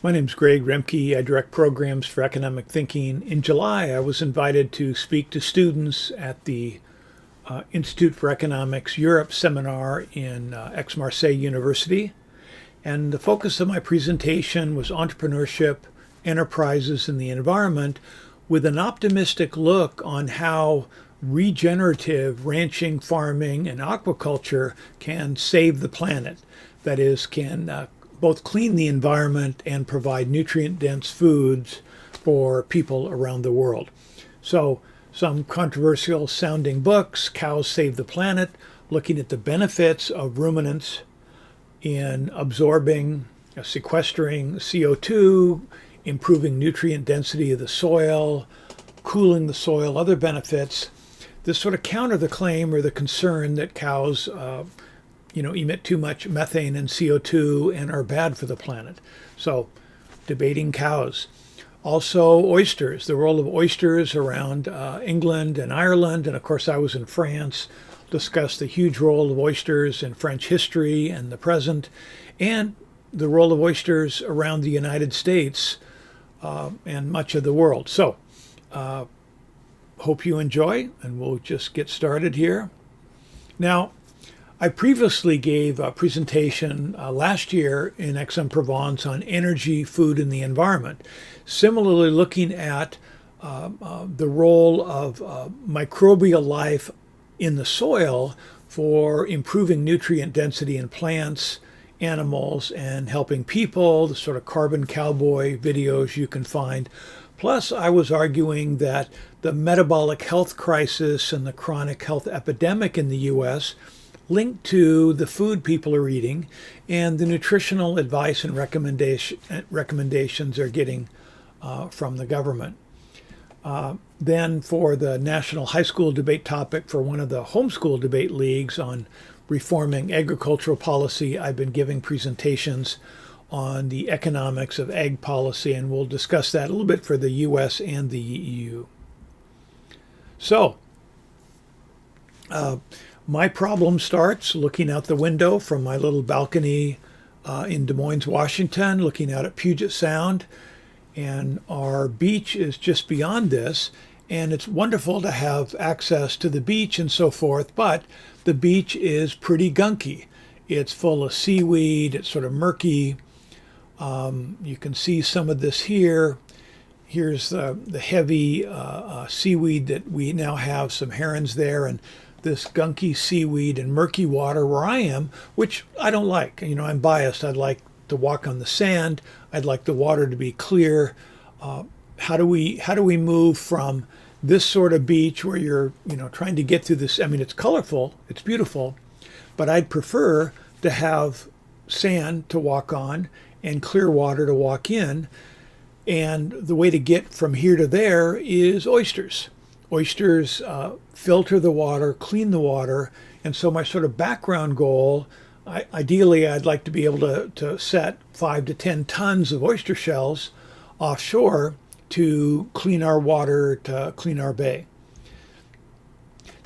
My name's Greg Remke. I direct programs for economic thinking. In July, I was invited to speak to students at the Institute for Economics Europe seminar in Aix-Marseille University. And the focus of my presentation was entrepreneurship, enterprises, and the environment, with an optimistic look on how regenerative ranching, farming, and aquaculture can save the planet. That is, can both clean the environment and provide nutrient-dense foods for people around the world. So, some controversial sounding books: Cows Save the Planet, looking at the benefits of ruminants in absorbing, sequestering CO2, improving nutrient density of the soil, cooling the soil, other benefits. This sort of counter the claim or the concern that cows emit too much methane and CO2 and are bad for the planet. So, debating cows. Also, oysters, the role of oysters around England and Ireland. And of course, I was in France, discussed the huge role of oysters in French history and the present, and the role of oysters around the United States and much of the world. So, hope you enjoy, and we'll just get started here. Now, I previously gave a presentation last year in Aix-en-Provence on energy, food, and the environment, similarly looking at the role of microbial life in the soil for improving nutrient density in plants, animals, and helping people, the sort of carbon cowboy videos you can find. Plus, I was arguing that the metabolic health crisis and the chronic health epidemic in the U.S. linked to the food people are eating and the nutritional advice and recommendations they're getting from the government. Then for the national high school debate topic for one of the homeschool debate leagues on reforming agricultural policy, I've been giving presentations on the economics of ag policy, and we'll discuss that a little bit for the U.S. and the EU. So, my problem starts looking out the window from my little balcony in Des Moines, Washington, looking out at Puget Sound. And our beach is just beyond this. And it's wonderful to have access to the beach and so forth, but the beach is pretty gunky. It's full of seaweed. It's sort of murky. You can see some of this here. Here's the heavy seaweed that we now have, some herons there, and this gunky seaweed and murky water where I am, which I don't like. I'm biased. I'd like to walk on the sand. I'd like the water to be clear. How do we move from this sort of beach where you're trying to get through this? I mean, it's colorful, it's beautiful, but I'd prefer to have sand to walk on and clear water to walk in. And the way to get from here to there is oysters. Oysters filter the water, clean the water, and so my sort of background goal, ideally I'd like to be able to set 5 to 10 tons of oyster shells offshore to clean our water, to clean our bay.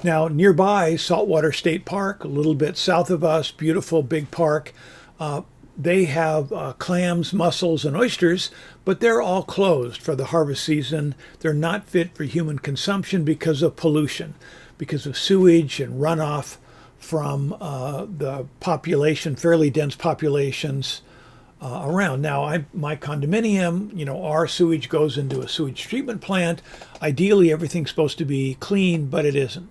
Now, nearby, Saltwater State Park, a little bit south of us, beautiful big park. They have clams, mussels, and oysters, but they're all closed for the harvest season. They're not fit for human consumption because of pollution, because of sewage and runoff from the population, fairly dense populations around. Now, my condominium, our sewage goes into a sewage treatment plant. Ideally, everything's supposed to be clean, but it isn't.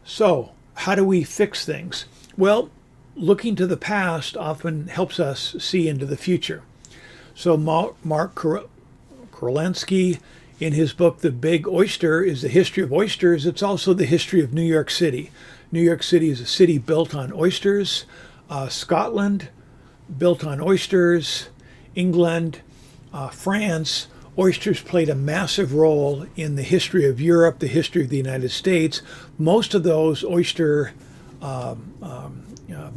So, how do we fix things? Well, looking to the past often helps us see into the future. So Mark Kurlansky, in his book, The Big Oyster, is the history of oysters. It's also the history of New York City. New York City is a city built on oysters. Scotland, built on oysters. England, France, oysters played a massive role in the history of Europe, the history of the United States. Most of those oyster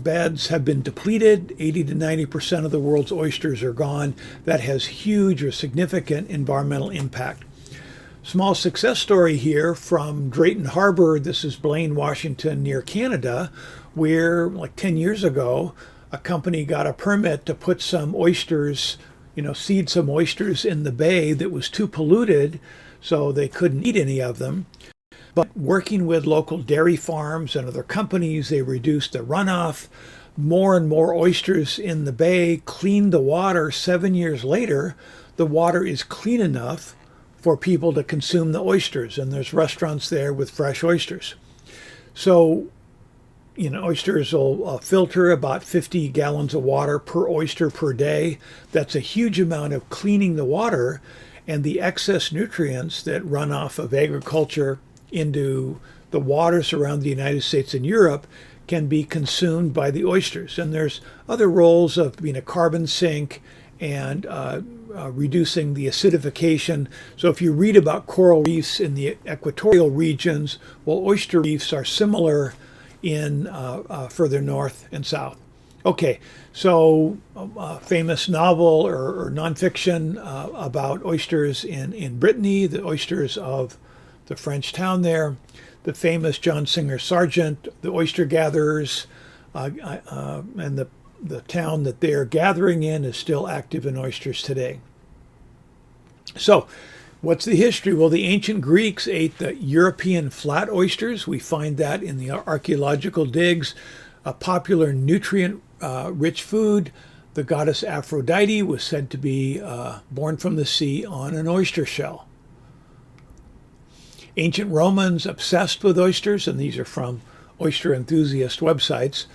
beds have been depleted. 80 to 90% of the world's oysters are gone. That has huge or significant environmental impact. Small success story here from Drayton Harbor. This is Blaine, Washington, near Canada, where like 10 years ago, a company got a permit to put some oysters, seed some oysters in the bay that was too polluted, so they couldn't eat any of them. But working with local dairy farms and other companies, they reduced the runoff. More and more oysters in the bay, cleaned the water. 7 years later, the water is clean enough for people to consume the oysters, and there's restaurants there with fresh oysters. So, oysters will filter about 50 gallons of water per oyster per day. That's a huge amount of cleaning the water, and the excess nutrients that run off of agriculture into the waters around the United States and Europe can be consumed by the oysters. And there's other roles of being a carbon sink and reducing the acidification. So if you read about coral reefs in the equatorial regions, well, oyster reefs are similar in further north and south. Okay, so a famous novel or nonfiction about oysters in Brittany, the oysters of the French town there, the famous John Singer Sargent, the oyster gatherers, and the town that they're gathering in is still active in oysters today. So, what's the history? Well, the ancient Greeks ate the European flat oysters. We find that in the archaeological digs. A popular nutrient-rich food. The goddess Aphrodite was said to be born from the sea on an oyster shell. Ancient Romans obsessed with oysters, and these are from oyster enthusiast websites.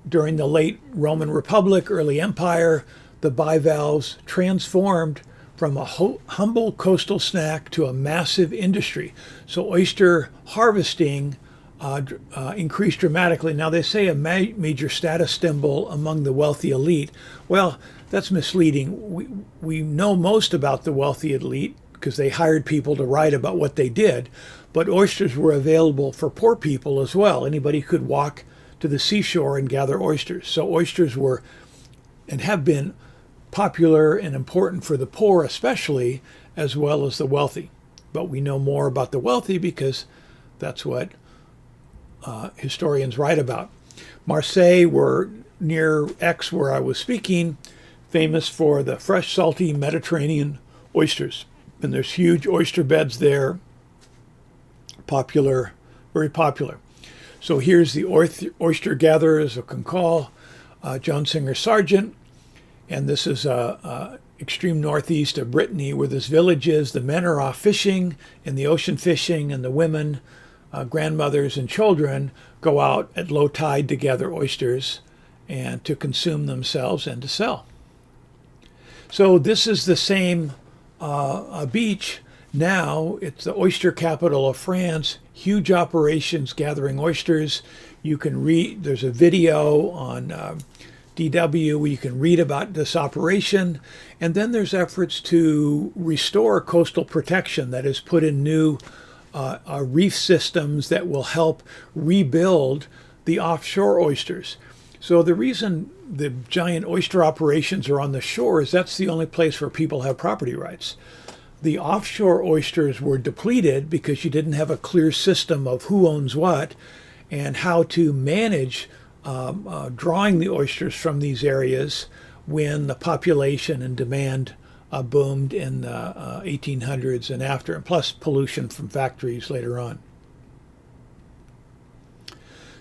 During the late Roman Republic, early empire, the bivalves transformed from a humble coastal snack to a massive industry. So oyster harvesting increased dramatically. Now they say a major status symbol among the wealthy elite. Well, that's misleading. We know most about the wealthy elite because they hired people to write about what they did, but oysters were available for poor people as well. Anybody could walk to the seashore and gather oysters. So oysters were and have been popular and important for the poor especially, as well as the wealthy. But we know more about the wealthy because that's what historians write about. Marseille, were near Aix where I was speaking, famous for the fresh, salty Mediterranean oysters. And there's huge oyster beds there, popular, very popular. So here's the oyster gatherers of Cancale, John Singer Sargent, and this is extreme northeast of Brittany where this village is. The men are off fishing in the ocean fishing, and the women, grandmothers and children, go out at low tide to gather oysters and to consume themselves and to sell. So this is the same beach. Now it's the oyster capital of France, huge operations gathering oysters. You can read, there's a video on DW where you can read about this operation. And then there's efforts to restore coastal protection, that is, put in new reef systems that will help rebuild the offshore oysters. So the reason the giant oyster operations are on the shore is that's the only place where people have property rights. The offshore oysters were depleted because you didn't have a clear system of who owns what and how to manage drawing the oysters from these areas when the population and demand boomed in the 1800s and after, and plus pollution from factories later on.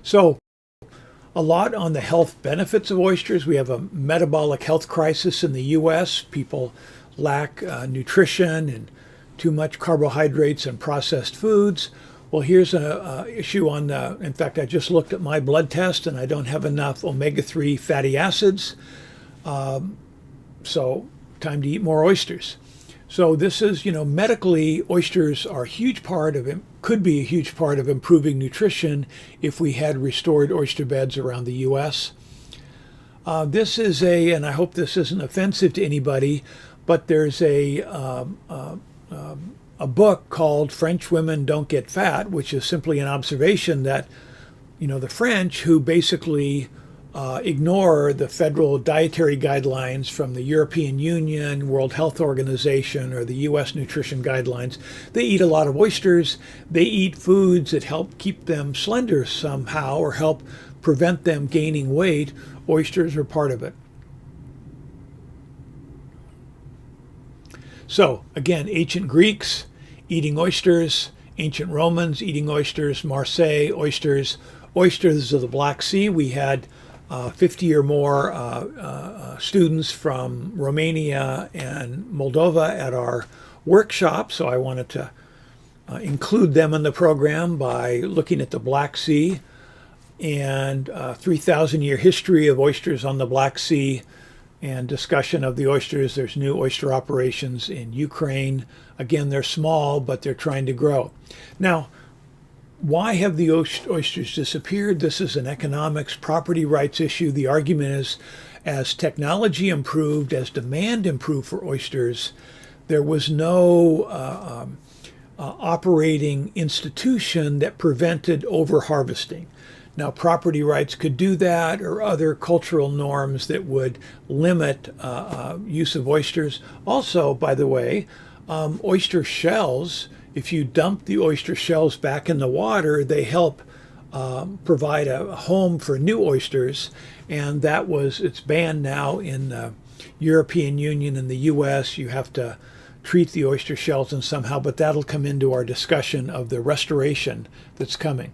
So a lot on the health benefits of oysters. We have a metabolic health crisis in the U.S. People lack nutrition and too much carbohydrates and processed foods. Well, here's an issue on, in fact, I just looked at my blood test and I don't have enough omega-3 fatty acids. So time to eat more oysters. So this is, medically, oysters are a huge part of, could be a huge part of improving nutrition if we had restored oyster beds around the U.S. This is and I hope this isn't offensive to anybody, but there's a book called French Women Don't Get Fat, which is simply an observation that, the French, who basically ignore the federal dietary guidelines from the European Union, World Health Organization, or the U.S. nutrition guidelines. They eat a lot of oysters. They eat foods that help keep them slender somehow or help prevent them gaining weight, oysters are part of it. So again, ancient Greeks eating oysters, ancient Romans eating oysters, Marseille oysters, oysters of the Black Sea. We had 50 or more students from Romania and Moldova at our workshop, so I wanted to include them in the program by looking at the Black Sea and 3,000-year history of oysters on the Black Sea and discussion of the oysters. There's new oyster operations in Ukraine. Again, they're small, but they're trying to grow. Now, why have the oysters disappeared? This is an economics, property rights issue. The argument is, as technology improved, as demand improved for oysters, there was no operating institution that prevented overharvesting. Now, property rights could do that, or other cultural norms that would limit use of oysters. Also, by the way, oyster shells, if you dump the oyster shells back in the water, they help provide a home for new oysters, and it's banned now in the European Union and the US. You have to treat the oyster shells in somehow, but that'll come into our discussion of the restoration that's coming.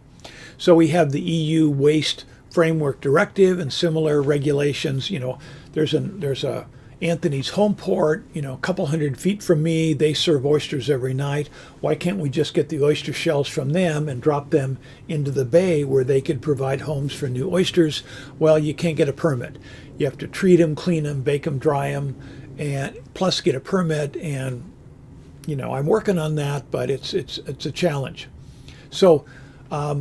So we have the EU Waste Framework Directive and similar regulations. You know, there's a Anthony's Home Port, you know, a couple 100 feet from me. They serve oysters every night. Why can't we just get the oyster shells from them and drop them into the bay where they could provide homes for new oysters? Well, you can't get a permit. You have to treat them, clean them, bake them, dry them, and plus get a permit. And you know, I'm working on that, but it's a challenge. So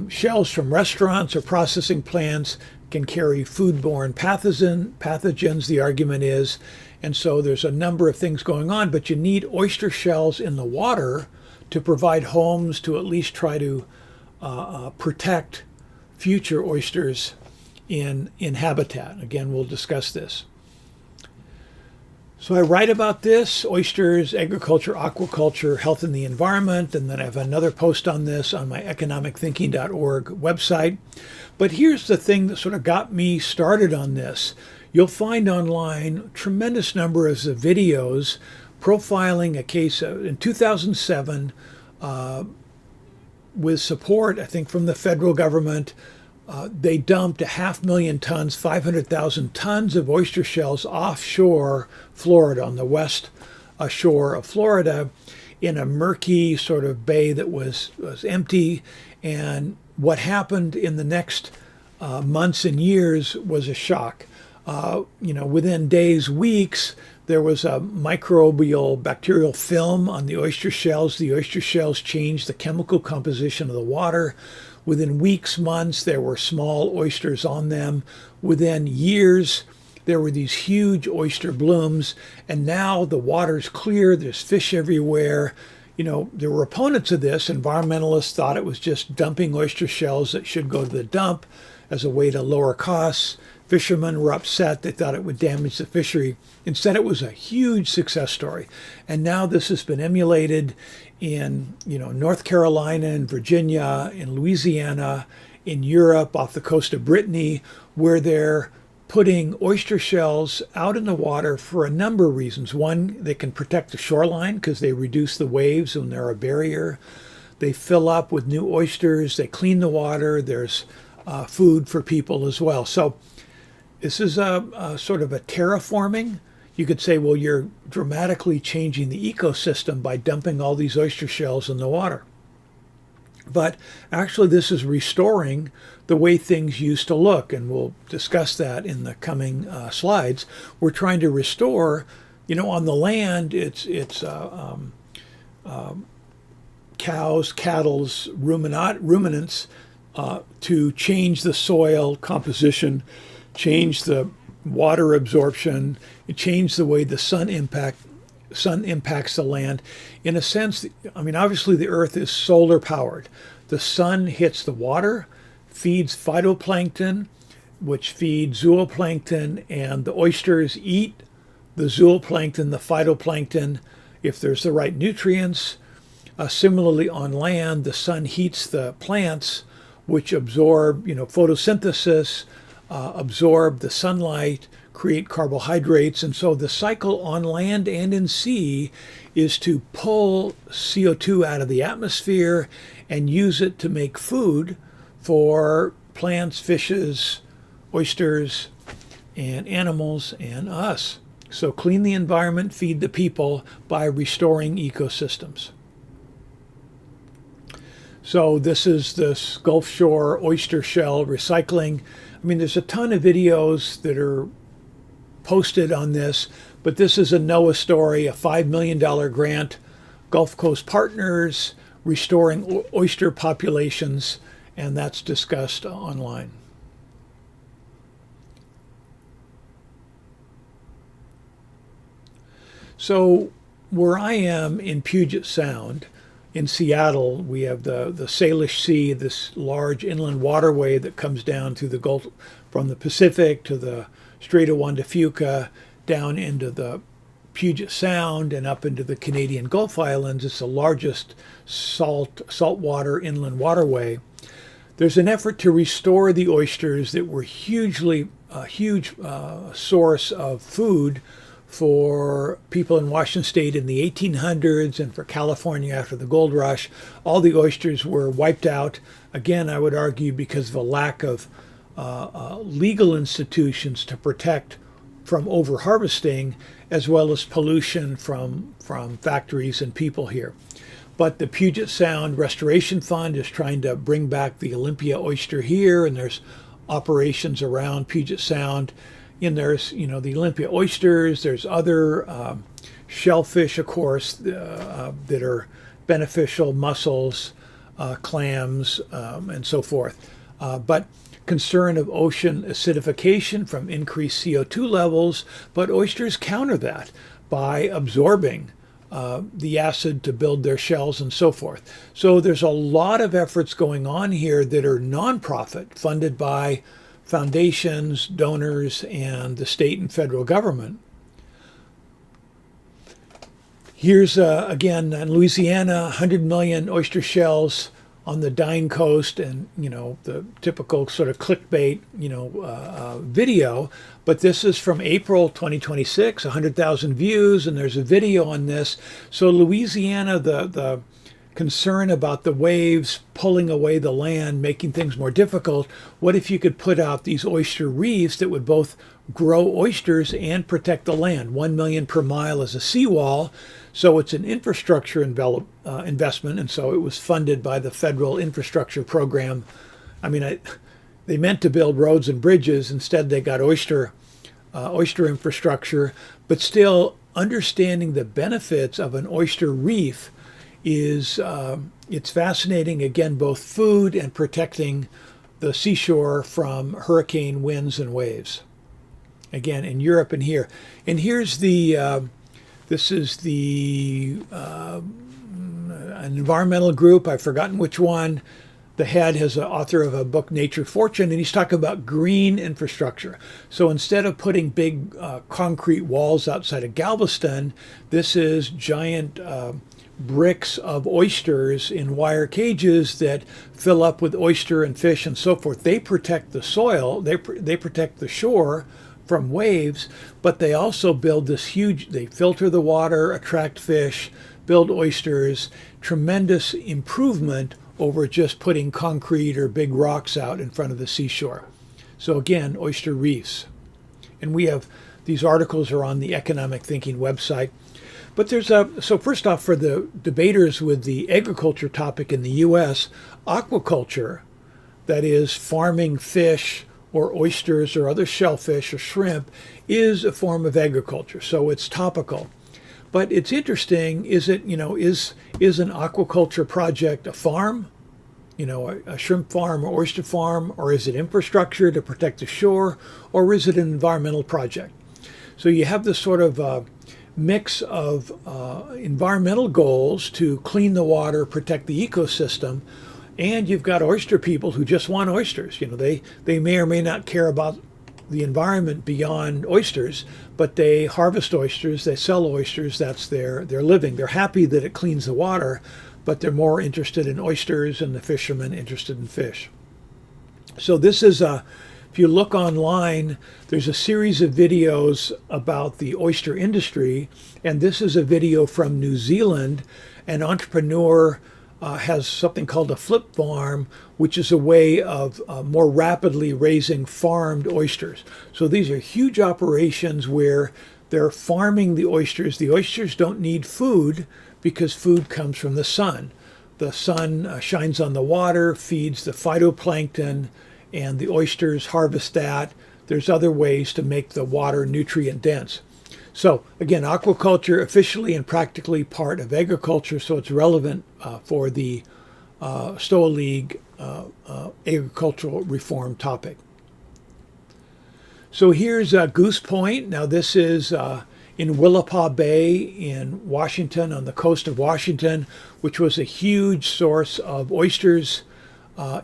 shells from restaurants or processing plants can carry foodborne pathogens, the argument is. And so there's a number of things going on, but you need oyster shells in the water to provide homes, to at least try to protect future oysters in habitat. Again, we'll discuss this. So I write about this, oysters, agriculture, aquaculture, health and the environment, and then I have another post on this on my economicthinking.org website. But here's the thing that sort of got me started on this. You'll find online a tremendous number of videos profiling a case in 2007 with support, I think, from the federal government. They dumped 500,000 tons, 500,000 tons of oyster shells offshore Florida, on the west shore of Florida, in a murky sort of bay that was empty. And what happened in the next months and years was a shock. You know, within days, weeks, there was a microbial bacterial film on the oyster shells. The oyster shells changed the chemical composition of the water. Within weeks, months, there were small oysters on them. Within years, there were these huge oyster blooms. And now the water's clear. There's fish everywhere. You know, there were opponents of this. Environmentalists thought it was just dumping oyster shells that should go to the dump as a way to lower costs. Fishermen were upset. They thought it would damage the fishery. Instead, it was a huge success story. And now this has been emulated in, you know, North Carolina and Virginia, in Louisiana, in Europe, off the coast of Brittany, where they're putting oyster shells out in the water for a number of reasons. One, they can protect the shoreline because they reduce the waves when they're a barrier. They fill up with new oysters. They clean the water. There's food for people as well. So this is a sort of a terraforming. You could say, well, you're dramatically changing the ecosystem by dumping all these oyster shells in the water. But actually, this is restoring the way things used to look, and we'll discuss that in the coming slides. We're trying to restore, you know, on the land, it's cows, cattle's ruminants to change the soil composition, change the water absorption, change the way the sun impacts the land. In a sense, I mean, obviously the earth is solar powered. The sun hits the water, feeds phytoplankton, which feeds zooplankton, and the oysters eat the zooplankton, the phytoplankton, if there's the right nutrients. Similarly, on land, the sun heats the plants which absorb, photosynthesis, absorb the sunlight, create carbohydrates. And so the cycle on land and in sea is to pull CO2 out of the atmosphere and use it to make food for plants, fishes, oysters, and animals, and us. So clean the environment, feed the people by restoring ecosystems. So this is this Gulf Shore oyster shell recycling. I mean, there's a ton of videos that are posted on this, but this is a NOAA story, a $5 million grant, Gulf Coast Partners, restoring oyster populations, and that's discussed online. So where I am in Puget Sound, in Seattle, we have the Salish Sea, this large inland waterway that comes down through the Gulf, from the Pacific to the Strait of Juan de Fuca, down into the Puget Sound and up into the Canadian Gulf Islands. It's the largest saltwater inland waterway. There's an effort to restore the oysters that were a huge source of food for people in Washington State in the 1800s and for California after the gold rush. All the oysters were wiped out. Again, I would argue because of a lack of legal institutions to protect from overharvesting, as well as pollution from factories and people here. But the Puget Sound Restoration Fund is trying to bring back the Olympia oyster here, and there's operations around Puget Sound. And there's, the Olympia oysters, there's other shellfish, of course, that are beneficial, mussels, clams, and so forth. But concern of ocean acidification from increased CO2 levels, but oysters counter that by absorbing the acid to build their shells and so forth. So there's a lot of efforts going on here that are nonprofit, funded by foundations, donors, and the state and federal government. Here's, again, in Louisiana, 100 million oyster shells on the Dying Coast, and, the typical sort of clickbait, video. But this is from April 2026, 100,000 views, and there's a video on this. So Louisiana, the concern about the waves pulling away the land, making things more difficult. What if you could put out these oyster reefs that would both grow oysters and protect the land? 1 million per mile as a seawall. So it's an infrastructure investment, and so it was funded by the federal infrastructure program. I mean, they meant to build roads and bridges. Instead, they got oyster infrastructure. But still, understanding the benefits of an oyster reef is it's fascinating. Again, both food and protecting the seashore from hurricane winds and waves. Again, in Europe and here. And here's this is an environmental group. I've forgotten which one. The head is an author of a book, Nature Fortune, and he's talking about green infrastructure. So instead of putting big concrete walls outside of Galveston, this is giant bricks of oysters in wire cages that fill up with oyster and fish and so forth. They protect the soil, they protect the shore from waves, but they also build they filter the water, attract fish, build oysters. Tremendous improvement over just putting concrete or big rocks out in front of the seashore. So again, oyster reefs. And we have, these articles are on the Economic Thinking website. But so first off, for the debaters with the agriculture topic in the U.S., aquaculture, that is farming fish or oysters or other shellfish or shrimp, is a form of agriculture. So it's topical. But it's interesting, is an aquaculture project a farm? A shrimp farm or oyster farm? Or is it infrastructure to protect the shore? Or is it an environmental project? So you have this sort of mix of environmental goals to clean the water, protect the ecosystem, and you've got oyster people who just want oysters. They may or may not care about the environment beyond oysters, but they harvest oysters, they sell oysters, that's their living. They're happy that it cleans the water, but they're more interested in oysters, and the fishermen interested in fish. So this is if you look online, there's a series of videos about the oyster industry, and this is a video from New Zealand. An entrepreneur has something called a flip farm, which is a way of more rapidly raising farmed oysters. So these are huge operations where they're farming the oysters. The oysters don't need food because food comes from the sun. The sun shines on the water, feeds the phytoplankton, and the oysters harvest that. There's other ways to make the water nutrient dense. So again, aquaculture officially and practically part of agriculture, so it's relevant for the Stoa League agricultural reform topic. So here's Goose Point. Now this is in Willapa Bay in Washington, on the coast of Washington, which was a huge source of oysters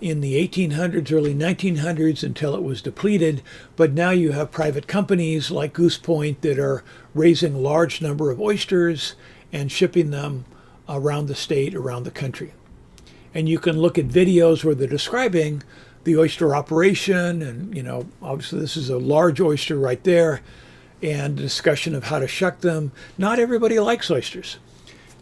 in the 1800s, early 1900s, until it was depleted. But now you have private companies like Goose Point that are raising a large number of oysters and shipping them around the state, around the country. And you can look at videos where they're describing the oyster operation, and obviously this is a large oyster right there, and discussion of how to shuck them. Not everybody likes oysters.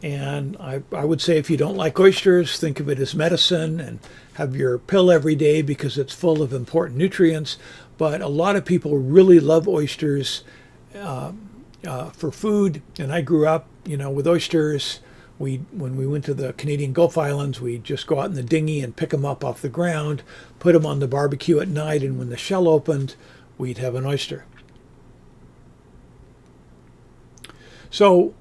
And I would say if you don't like oysters, think of it as medicine and have your pill every day because it's full of important nutrients. But a lot of people really love oysters for food. And I grew up, with oysters. When we went to the Canadian Gulf Islands, we'd just go out in the dinghy and pick them up off the ground, put them on the barbecue at night, and when the shell opened, we'd have an oyster. So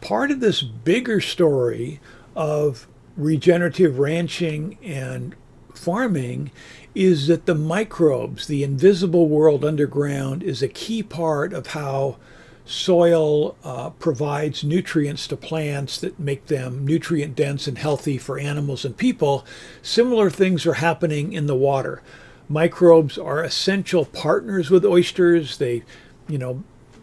part of this bigger story of regenerative ranching and farming is that the microbes, the invisible world underground, is a key part of how soil provides nutrients to plants that make them nutrient dense and healthy for animals and people. Similar things are happening in the water. Microbes are essential partners with oysters. They,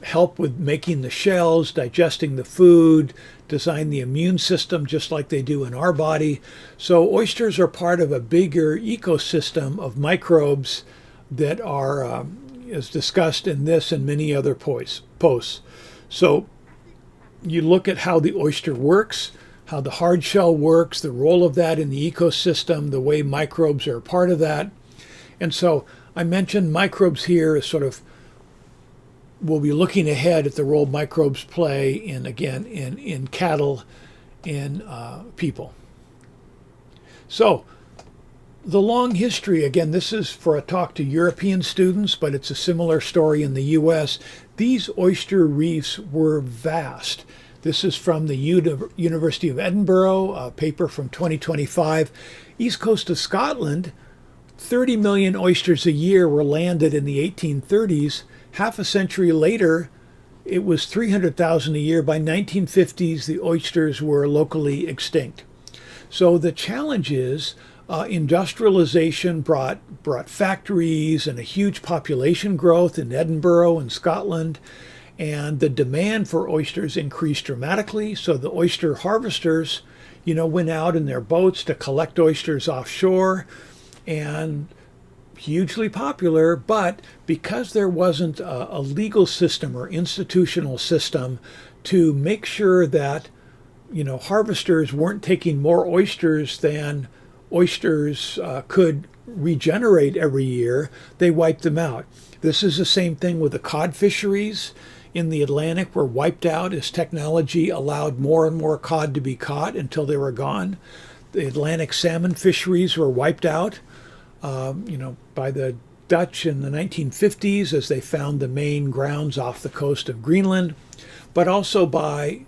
help with making the shells, digesting the food, design the immune system just like they do in our body. So oysters are part of a bigger ecosystem of microbes that are, as discussed in this and many other posts. So you look at how the oyster works, how the hard shell works, the role of that in the ecosystem, the way microbes are a part of that. And so I mentioned microbes here as sort of, we'll be looking ahead at the role microbes play in cattle, in people. So the long history, again, this is for a talk to European students, but it's a similar story in the US. These oyster reefs were vast. This is from the University of Edinburgh, a paper from 2025. East coast of Scotland, 30 million oysters a year were landed in the 1830s. Half a century later, it was 300,000 a year. By 1950s, the oysters were locally extinct. So the challenge is industrialization brought factories and a huge population growth in Edinburgh and Scotland, and the demand for oysters increased dramatically. So the oyster harvesters, went out in their boats to collect oysters offshore, and hugely popular, but because there wasn't a legal system or institutional system to make sure that harvesters weren't taking more oysters than oysters could regenerate every year, they wiped them out. This is the same thing with the cod fisheries in the Atlantic were wiped out as technology allowed more and more cod to be caught until they were gone. The Atlantic salmon fisheries were wiped out by the Dutch in the 1950s as they found the main grounds off the coast of Greenland, but also by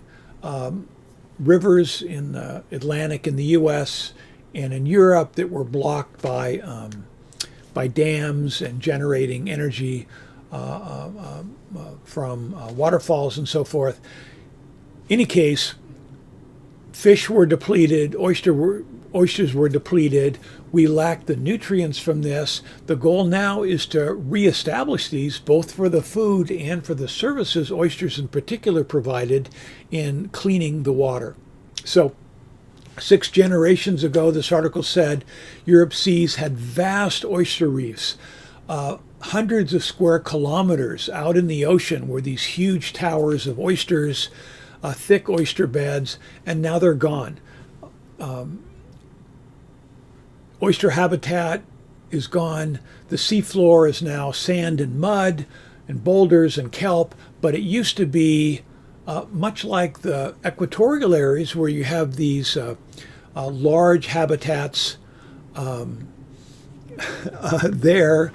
rivers in the Atlantic in the U.S. and in Europe that were blocked by dams and generating energy from waterfalls and so forth. In any case, fish were depleted, oysters were depleted. We lacked the nutrients from this. The goal now is to reestablish these, both for the food and for the services oysters in particular provided in cleaning the water. So 6 generations ago, this article said, Europe's seas had vast oyster reefs. Hundreds of square kilometers out in the ocean were these huge towers of oysters, thick oyster beds, and now they're gone. Oyster habitat is gone. The seafloor is now sand and mud and boulders and kelp, but it used to be much like the equatorial areas where you have these large habitats there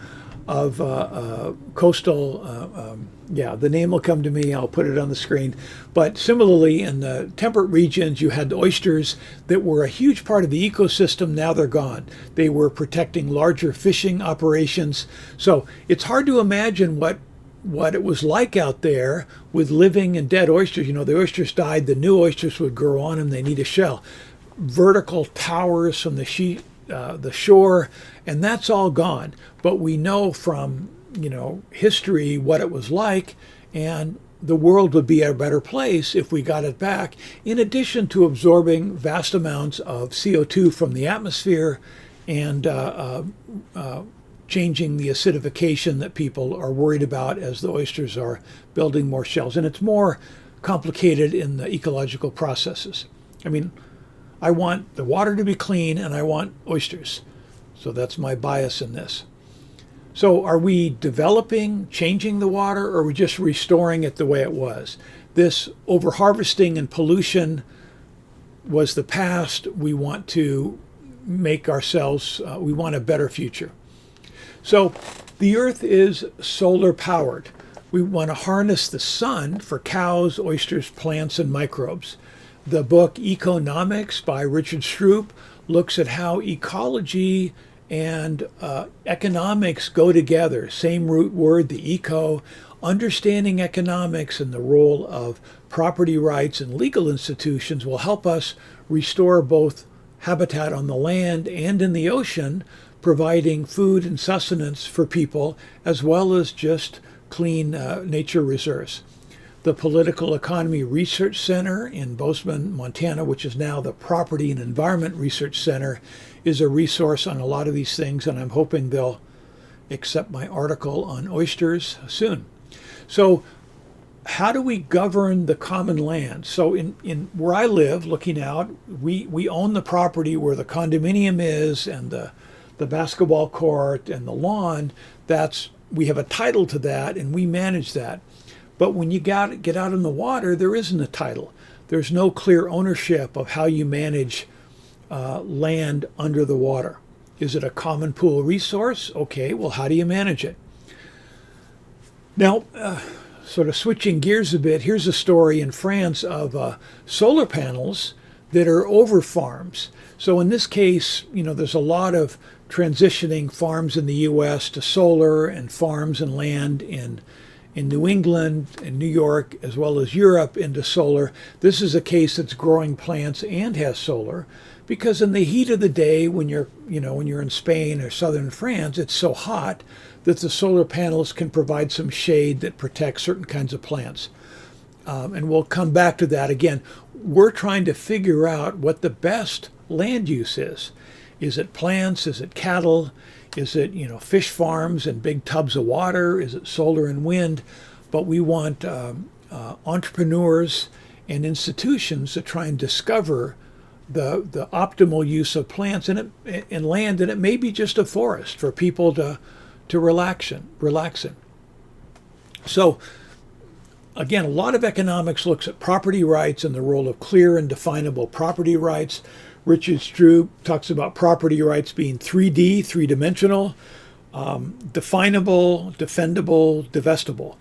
of coastal, the name will come to me, I'll put it on the screen. But similarly, in the temperate regions, you had the oysters that were a huge part of the ecosystem. Now they're gone. They were protecting larger fishing operations. So it's hard to imagine what it was like out there with living and dead oysters. You know, the oysters died, the new oysters would grow on them, they need a shell. Vertical towers from the shore, and that's all gone. But we know from, history what it was like, and the world would be a better place if we got it back, in addition to absorbing vast amounts of CO2 from the atmosphere and changing the acidification that people are worried about as the oysters are building more shells. And it's more complicated in the ecological processes. I mean, I want the water to be clean and I want oysters. So that's my bias in this. So are we developing, changing the water, or are we just restoring it the way it was? This overharvesting and pollution was the past. We want to make ourselves, we want a better future. So the earth is solar powered. We want to harness the sun for cows, oysters, plants, and microbes. The book Economics by Richard Stroup looks at how ecology and economics go together. Same root word, the eco. Understanding economics and the role of property rights and legal institutions will help us restore both habitat on the land and in the ocean, providing food and sustenance for people, as well as just clean nature reserves. The Political Economy Research Center in Bozeman, Montana, which is now the Property and Environment Research Center, is a resource on a lot of these things, and I'm hoping they'll accept my article on oysters soon. So how do we govern the common land? So in where I live, looking out, we own the property where the condominium is and the basketball court and the lawn. We have a title to that and we manage that. But when you get out in the water, there isn't a title. There's no clear ownership of how you manage land under the water. Is it a common pool resource? Okay, well, how do you manage it? Now, sort of switching gears a bit, here's a story in France of solar panels that are over farms. So in this case, there's a lot of transitioning farms in the U.S. to solar, and farms and land in New England and New York, as well as Europe, into solar. This is a case that's growing plants and has solar, because in the heat of the day, when you're in Spain or southern France, it's so hot that the solar panels can provide some shade that protects certain kinds of plants. And we'll come back to that again. We're trying to figure out what the best land use is. Is it plants? Is it cattle? Is it, fish farms and big tubs of water? Is it solar and wind? But we want entrepreneurs and institutions to try and discover the optimal use of plants and land, and it may be just a forest for people to relax in. So again, a lot of economics looks at property rights and the role of clear and definable property rights. Richard Stroup talks about property rights being 3D, three-dimensional, definable, defendable, divestible.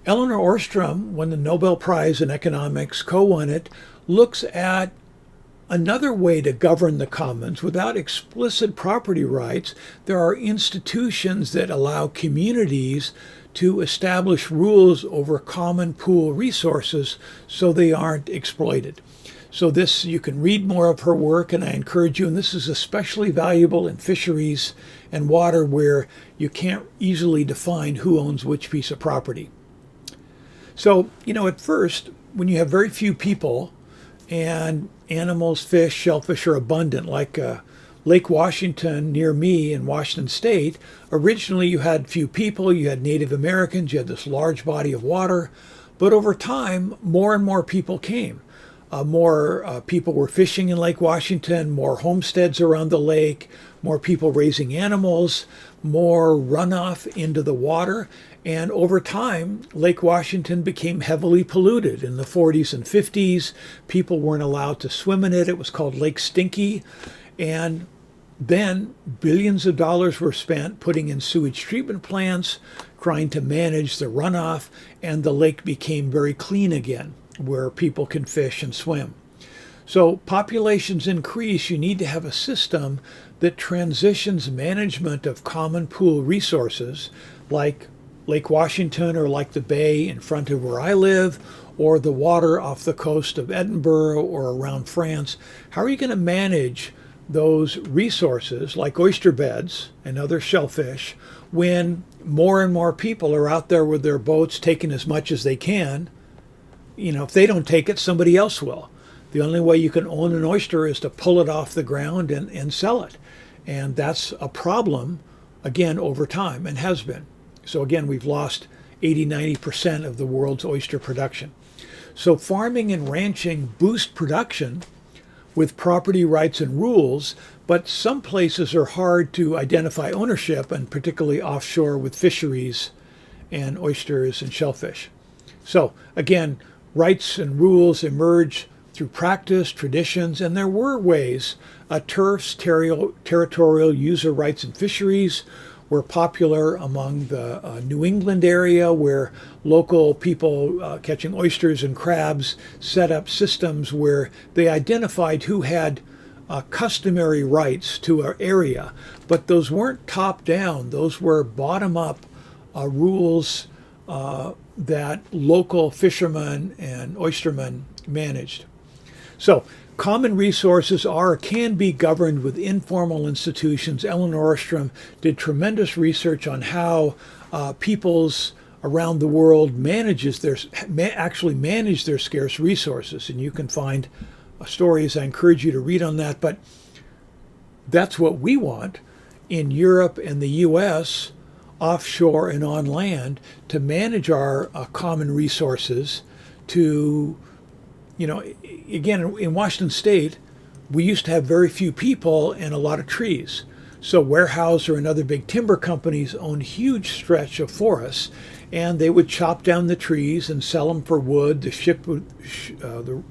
Elinor Ostrom, won the Nobel Prize in Economics, co-won it, looks at another way to govern the commons without explicit property rights. There are institutions that allow communities to establish rules over common pool resources so they aren't exploited. So this, you can read more of her work, and I encourage you, and this is especially valuable in fisheries and water where you can't easily define who owns which piece of property. So, at first, when you have very few people and animals, fish, shellfish are abundant. Like Lake Washington near me in Washington State, originally you had few people, you had Native Americans, you had this large body of water, but over time, more and more people came. More people were fishing in Lake Washington, more homesteads around the lake, more people raising animals, more runoff into the water. And over time, Lake Washington became heavily polluted. In the 40s and 50s, people weren't allowed to swim in it. It was called Lake Stinky. And then billions of dollars were spent putting in sewage treatment plants, trying to manage the runoff, and the lake became very clean again, where people can fish and swim. So populations increase, you need to have a system that transitions management of common pool resources like Lake Washington or like the bay in front of where I live or the water off the coast of Edinburgh or around France. How are you going to manage those resources like oyster beds and other shellfish when more and more people are out there with their boats taking as much as they can? If they don't take it, somebody else will. The only way you can own an oyster is to pull it off the ground and sell it. And that's a problem, again, over time, and has been. So again, we've lost 80-90% of the world's oyster production. So farming and ranching boost production with property rights and rules, but some places are hard to identify ownership, and particularly offshore with fisheries and oysters and shellfish. So again, rights and rules emerge through practice, traditions, and there were ways. TERFs, territorial user rights in fisheries, were popular among the New England area, where local people catching oysters and crabs set up systems where they identified who had customary rights to an area. But those weren't top-down. Those were bottom-up rules that local fishermen and oystermen managed. So common resources are or can be governed with informal institutions. Eleanor Ostrom did tremendous research on how peoples around the world actually manage their scarce resources. And you can find stories. I encourage you to read on that. But that's what we want in Europe and the U.S., offshore and on land, to manage our common resources to, again, in Washington State, we used to have very few people and a lot of trees. So Weyerhaeuser and other big timber companies owned huge stretch of forests, and they would chop down the trees and sell them for wood. The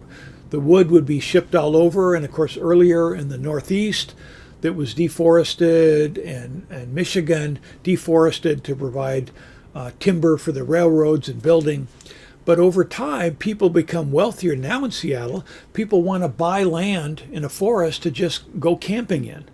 wood would be shipped all over, and of course earlier in the Northeast, that was deforested, and Michigan deforested to provide timber for the railroads and building. But over time, people become wealthier. Now in Seattle, people want to buy land in a forest to just go camping in.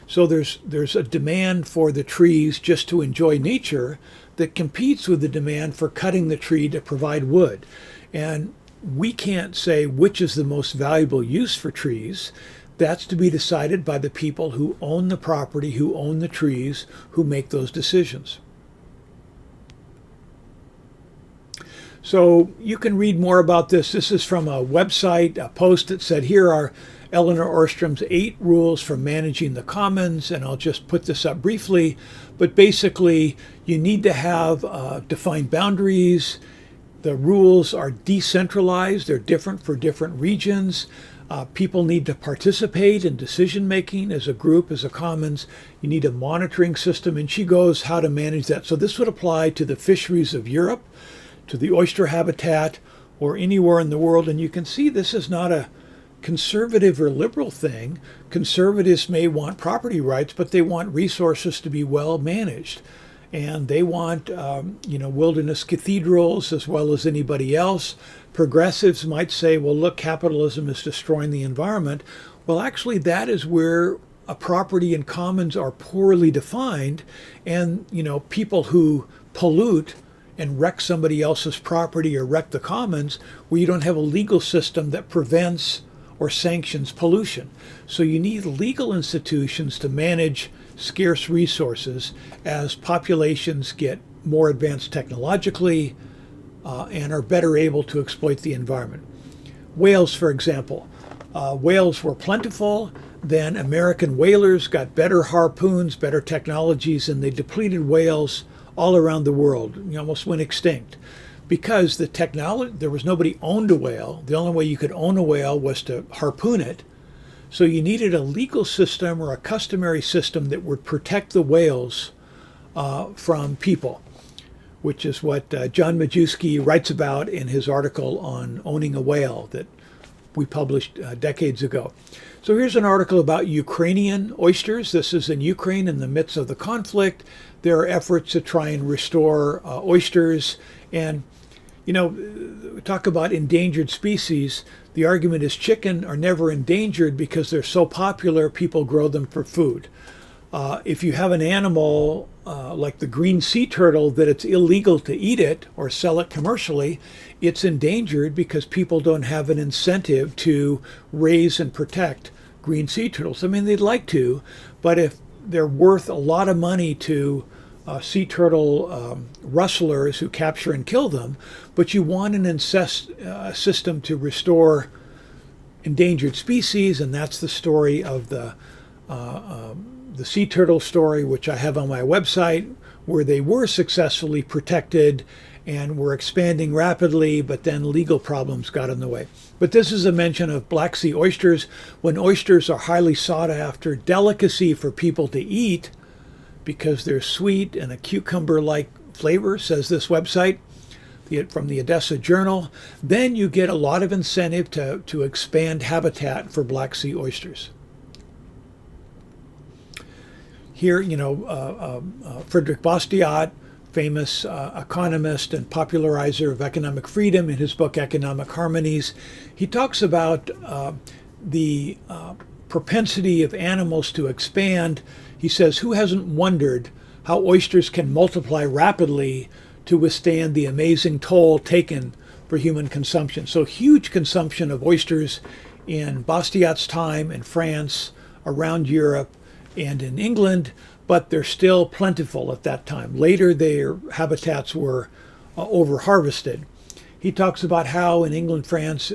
So there's a demand for the trees just to enjoy nature that competes with the demand for cutting the tree to provide wood. And we can't say which is the most valuable use for trees. That's to be decided by the people who own the property, who own the trees, who make those decisions. So you can read more about this. This is from a website, a post that said, here are Eleanor Ostrom's 8 rules for managing the commons, and I'll just put this up briefly. But basically, you need to have defined boundaries. The rules are decentralized. They're different for different regions. People need to participate in decision-making as a group, as a commons. You need a monitoring system, and she goes how to manage that. So this would apply to the fisheries of Europe, to the oyster habitat, or anywhere in the world. And you can see this is not a conservative or liberal thing. Conservatives may want property rights, but they want resources to be well managed. And they want, wilderness cathedrals as well as anybody else. Progressives might say, well, look, capitalism is destroying the environment. Well, actually, that is where a property and commons are poorly defined. And, people who pollute and wreck somebody else's property or wreck the commons, where you don't have a legal system that prevents or sanctions pollution. So you need legal institutions to manage scarce resources as populations get more advanced technologically and are better able to exploit the environment. Whales, for example. Whales were plentiful. Then American whalers got better harpoons, better technologies, and they depleted whales all around the world. You almost went extinct because the technology, there was nobody owned a whale. The only way you could own a whale was to harpoon it. So you needed a legal system or a customary system that would protect the whales from people, which is what John Majewski writes about in his article on owning a whale that we published decades ago. So here's an article about Ukrainian oysters. This is in Ukraine in the midst of the conflict. There are efforts to try and restore oysters. And, you know, talk about endangered species. The argument is chicken are never endangered because they're so popular, people grow them for food. If you have an animal like the green sea turtle that it's illegal to eat it or sell it commercially, it's endangered because people don't have an incentive to raise and protect green sea turtles. I mean, they'd like to, but if they're worth a lot of money to sea turtle rustlers who capture and kill them, but you want an system to restore endangered species, and that's the story of the sea turtle story, which I have on my website, where they were successfully protected and were expanding rapidly, but then legal problems got in the way. But this is a mention of Black Sea oysters. When oysters are highly sought after delicacy for people to eat because they're sweet and a cucumber-like flavor, says this website from the Odessa Journal, then you get a lot of incentive to expand habitat for Black Sea oysters. Here, you know, Frederick Bastiat, famous economist and popularizer of economic freedom, in his book Economic Harmonies, he talks about the propensity of animals to expand. He says, who hasn't wondered how oysters can multiply rapidly to withstand the amazing toll taken for human consumption? So huge consumption of oysters in Bastiat's time in France, around Europe, and in England, but they're still plentiful at that time. Later, their habitats were over-harvested. He talks about how in England, France,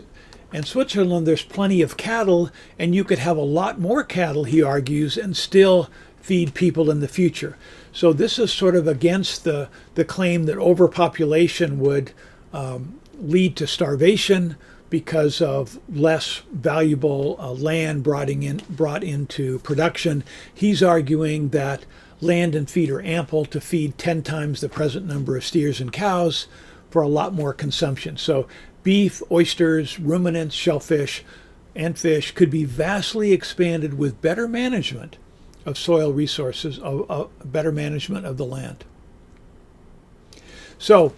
and Switzerland, there's plenty of cattle, and you could have a lot more cattle, he argues, and still feed people in the future. So this is sort of against the claim that overpopulation would lead to starvation because of less valuable land brought into production. He's arguing that land and feed are ample to feed 10 times the present number of steers and cows for a lot more consumption. So beef, oysters, ruminants, shellfish, and fish could be vastly expanded with better management of soil resources, better management of the land. So,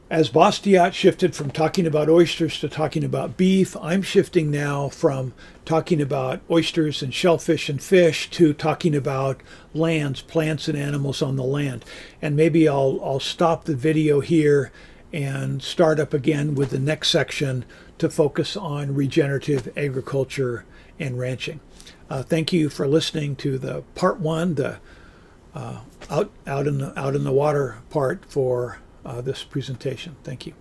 as Bastiat shifted from talking about oysters to talking about beef, I'm shifting now from talking about oysters and shellfish and fish to talking about lands, plants and animals on the land. And maybe I'll stop the video here and start up again with the next section to focus on regenerative agriculture and ranching. Thank you for listening to the part one, the out in the water part for this presentation. Thank you.